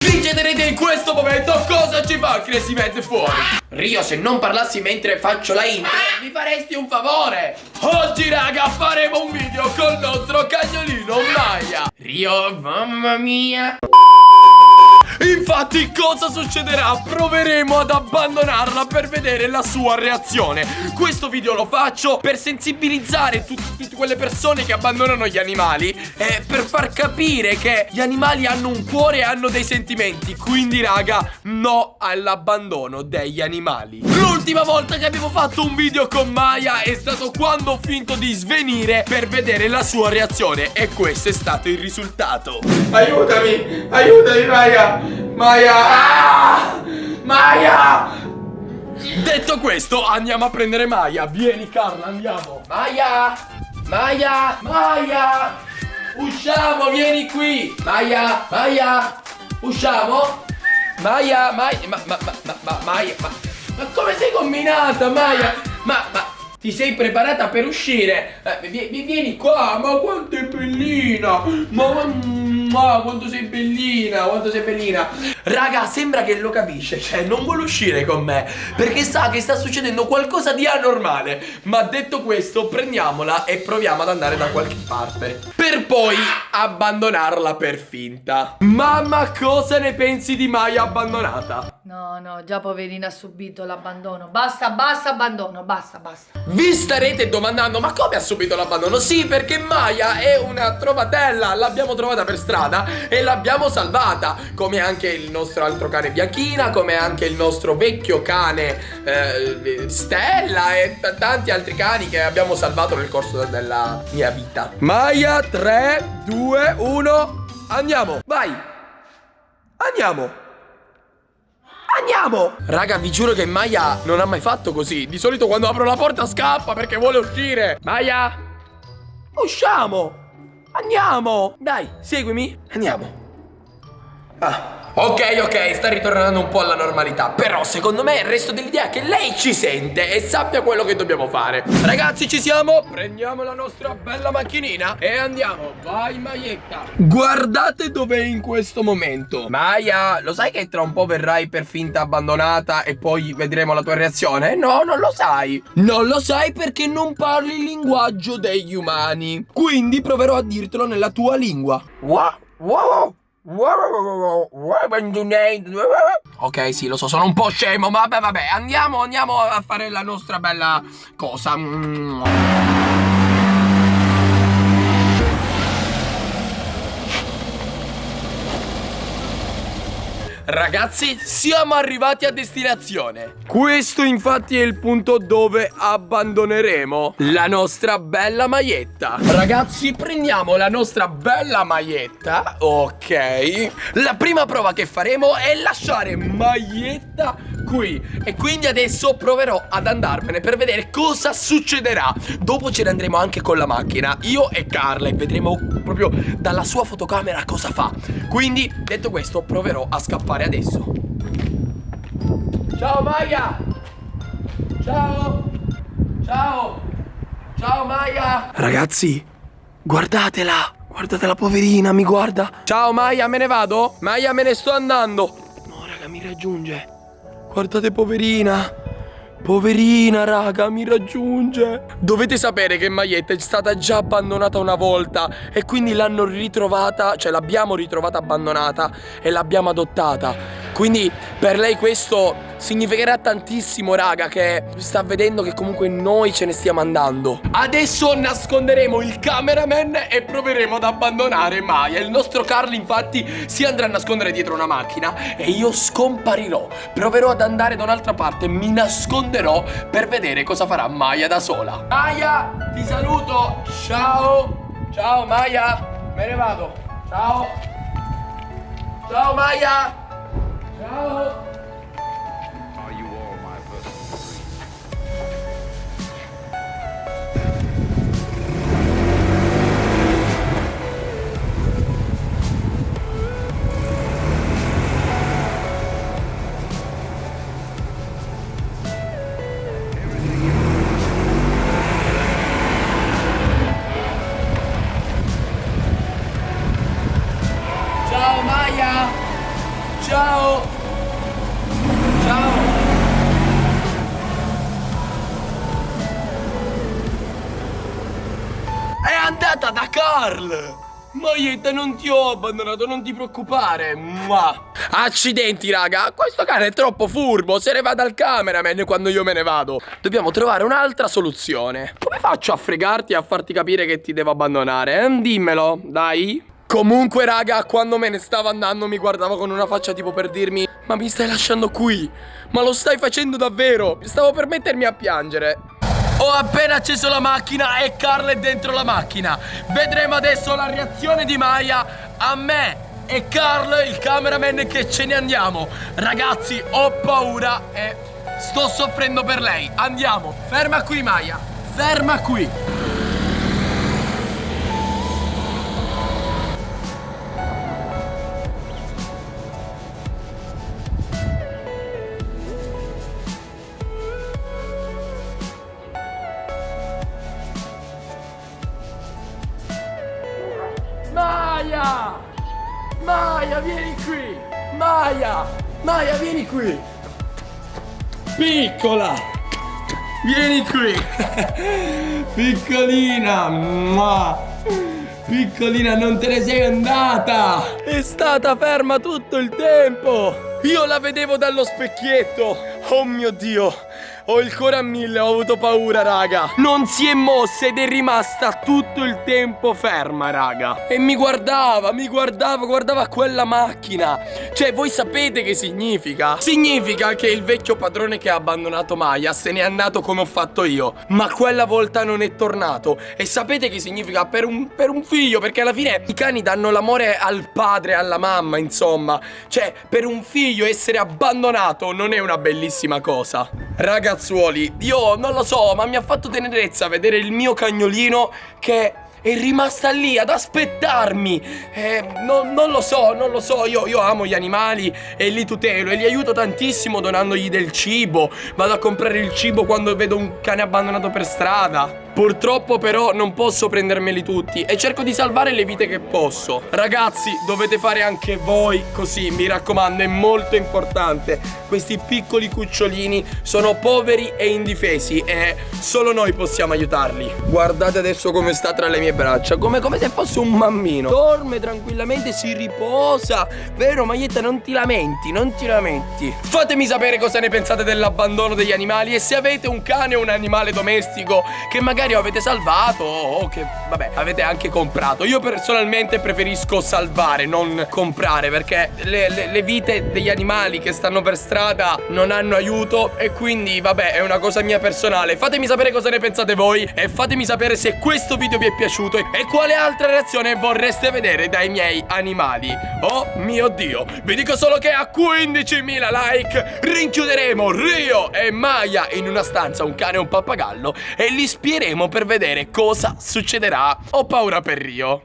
Vi chiederete in questo momento cosa ci fa Crazy Mad fuori. Rio, se non parlassi mentre faccio la intro, mi faresti un favore. Oggi raga faremo un video col nostro cagnolino Maya. Rio, mamma mia. Infatti cosa succederà? Proveremo ad abbandonarla per vedere la sua reazione. Questo video lo faccio per sensibilizzare tutte quelle persone che abbandonano gli animali e per far capire che gli animali hanno un cuore e hanno dei sentimenti. Quindi raga, no all'abbandono degli animali. L'ultima volta che abbiamo fatto un video con Maya è stato quando ho finto di svenire per vedere la sua reazione. E questo è stato il risultato. Aiutami, aiutami Maya. Maya! Ah! Maya! Detto questo, andiamo a prendere Maya. Vieni Carla, andiamo. Maya! Maya! Maya! Usciamo, vieni qui. Maya! Maya! Usciamo? Maya! Maya! Maya! Ma come sei combinata, Maya? Ma ti sei preparata per uscire? Vieni qua, ma quanto è bellina! Ma quanto sei bellina, quanto sei bellina. Raga, sembra che lo capisce, cioè non vuole uscire con me perché sa che sta succedendo qualcosa di anormale. Ma detto questo, prendiamola e proviamo ad andare da qualche parte per poi abbandonarla per finta. Mamma, cosa ne pensi di Maya abbandonata? No, già poverina ha subito l'abbandono. Basta, basta abbandono, basta. Vi starete domandando, ma come ha subito l'abbandono? Sì, perché Maya è una trovatella. L'abbiamo trovata per strada e l'abbiamo salvata, come anche il nostro altro cane Bianchina, come anche il nostro vecchio cane Stella e tanti altri cani che abbiamo salvato nel corso della mia vita. Maya, 3, 2, 1, andiamo, vai. Andiamo! Raga, vi giuro che Maya non ha mai fatto così. Di solito quando apro la porta scappa perché vuole uscire. Maya! Usciamo! Andiamo! Dai, seguimi. Andiamo. Ok, sta ritornando un po' alla normalità. Però secondo me resto dell'idea che lei ci sente e sappia quello che dobbiamo fare. Ragazzi, ci siamo? Prendiamo la nostra bella macchinina e andiamo. Vai Maietta. Guardate dov'è in questo momento. Maya, lo sai che tra un po' verrai per finta abbandonata e poi vedremo la tua reazione? No, non lo sai. Non lo sai perché non parli il linguaggio degli umani. Quindi proverò a dirtelo nella tua lingua. Wow. Ok, sì, lo so, sono un po' scemo, ma vabbè, andiamo a fare la nostra bella cosa. Ragazzi, siamo arrivati a destinazione. Questo infatti è il punto dove abbandoneremo la nostra bella Maietta. Ragazzi, prendiamo la nostra bella Maietta. Ok. La prima prova che faremo è lasciare Maietta qui. E quindi adesso proverò ad andarmene per vedere cosa succederà. Dopo ce ne andremo anche con la macchina, io e Carla, e vedremo proprio dalla sua fotocamera cosa fa. Quindi, detto questo, proverò a scappare adesso. Ciao Maya! Ciao Maya! Ragazzi, guardatela! Guardate la poverina, mi guarda. Ciao Maya, me ne vado? Maya, me ne sto andando. No raga, mi raggiunge. Guardate poverina. Poverina raga, mi raggiunge. Dovete sapere che Maietta è stata già abbandonata una volta e quindi l'hanno ritrovata, cioè l'abbiamo ritrovata abbandonata e l'abbiamo adottata. Quindi per lei questo significherà tantissimo raga, che sta vedendo che comunque noi ce ne stiamo andando. Adesso nasconderemo il cameraman e proveremo ad abbandonare Maya. Il nostro Carl infatti si andrà a nascondere dietro una macchina e io scomparirò. Proverò ad andare da un'altra parte, mi nasconderò per vedere cosa farà Maya da sola. Maya, ti saluto. Ciao Maya, me ne vado. Ciao Maya. Ciao. Are you all my personal Ciao Maya. Ciao. Ciao. È andata da Carl. Maietta, non ti ho abbandonato, non ti preoccupare. Mua. Accidenti, raga, questo cane è troppo furbo. Se ne va dal cameraman quando io me ne vado. Dobbiamo trovare un'altra soluzione. Come faccio a fregarti e a farti capire che ti devo abbandonare? Dimmelo, dai. Comunque, raga, quando me ne stavo andando mi guardavo con una faccia tipo per dirmi: ma mi stai lasciando qui? Ma lo stai facendo davvero? Stavo per mettermi a piangere. Ho appena acceso la macchina e Carl è dentro la macchina. Vedremo adesso la reazione di Maya a me e Carl, il cameraman, che ce ne andiamo. Ragazzi, ho paura e sto soffrendo per lei. Andiamo. Ferma qui, Maya. Ferma qui. Maya! Maya, vieni qui! Maya! Maya, vieni qui! Piccola! Vieni qui! Piccolina! Mua. Piccolina, non te ne sei andata! È stata ferma tutto il tempo! Io la vedevo dallo specchietto! Oh mio Dio! Ho il cuore a 1000, ho avuto paura, raga. Non si è mossa ed è rimasta tutto il tempo ferma, raga. E mi guardava quella macchina. Cioè, voi sapete che significa? Significa che il vecchio padrone che ha abbandonato Maya se n'è andato come ho fatto io. Ma quella volta non è tornato. E sapete che significa per un figlio? Perché alla fine i cani danno l'amore al padre e alla mamma, insomma. Cioè, per un figlio essere abbandonato non è una bellissima cosa. Ragazzuoli, io non lo so, ma mi ha fatto tenerezza vedere il mio cagnolino che è rimasta lì ad aspettarmi. Non lo so, io amo gli animali e li tutelo e li aiuto tantissimo donandogli del cibo. Vado a comprare il cibo quando vedo un cane abbandonato per strada. Purtroppo però non posso prendermeli tutti e cerco di salvare le vite che posso. Ragazzi, dovete fare anche voi così, mi raccomando, è molto importante. Questi piccoli cucciolini sono poveri e indifesi e solo noi possiamo aiutarli. Guardate adesso come sta tra le mie braccia, come se fosse un mammino. Dorme tranquillamente, si riposa. Vero, Maietta? Non ti lamenti, non ti lamenti. Fatemi sapere cosa ne pensate dell'abbandono degli animali e se avete un cane o un animale domestico che magari avete salvato o che, vabbè, avete anche comprato. Io personalmente preferisco salvare, non comprare, perché le vite degli animali che stanno per strada non hanno aiuto e quindi, vabbè, è una cosa mia personale. Fatemi sapere cosa ne pensate voi e fatemi sapere se questo video vi è piaciuto e quale altra reazione vorreste vedere dai miei animali. Oh mio Dio, vi dico solo che a 15.000 like rinchiuderemo Rio e Maya in una stanza, un cane e un pappagallo, e li spieremo per vedere cosa succederà. Ho paura per Rio.